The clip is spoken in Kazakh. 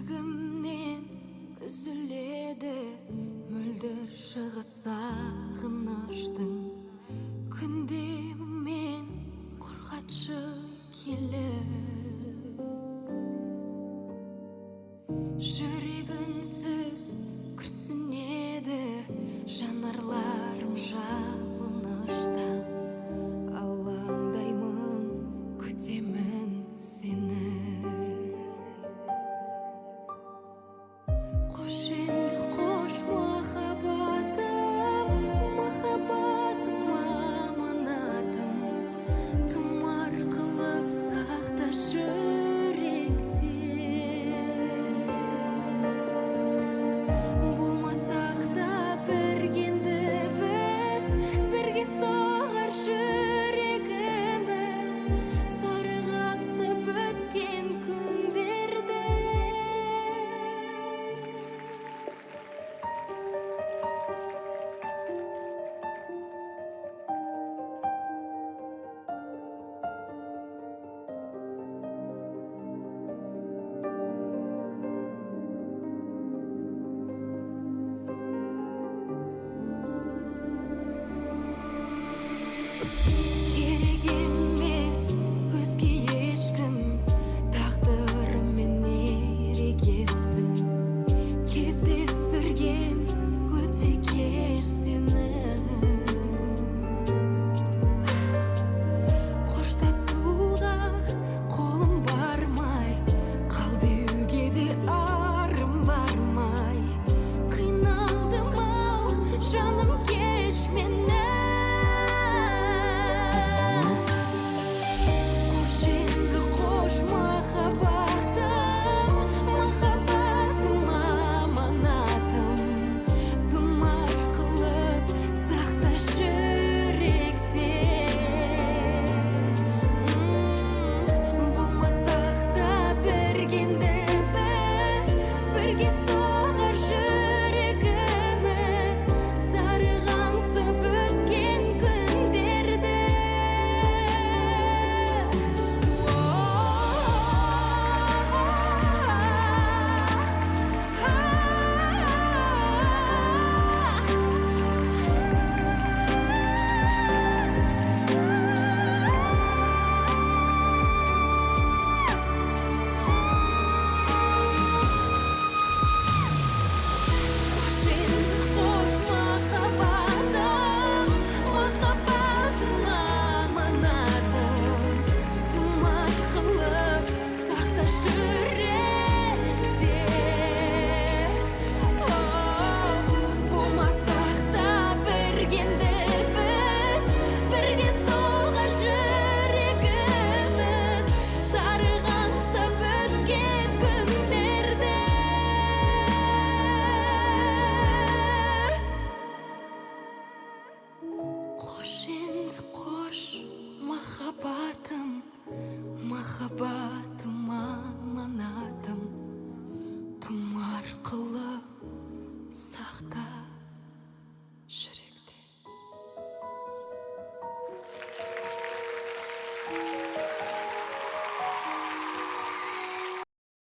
жүрегімнен үзіледі мөлдір шығыс сағыныштың күндеміңмен құрғатшы келіп жүрегінсіз күрсінеді жанарларым жалыныштан алаңдаймын күтемін сені. Қош енді қош махаббатым, махаббатым аманатым, тұмар қылып сақта жүректе. Болмасақ та біргенді біз, бірге соғар жүрегіміз, сарғансып өткен күндерді. Керек емес өзге ешкім, тағдырымен ерегестім, кездестірген өте кеш сені. Қоштасуға қолым бармай, қал деуге де арым бармай, қиналдым ау жаным кеш мені. Махаббатым, махаббатым аманатым, тұмар қылып сақта жүректе. Болмасақ та біргенді біз, бірге соғар жүрегіміз, сарғансып өткен күндерді. Қош енді қош махаббатым, махаббатым аманатым,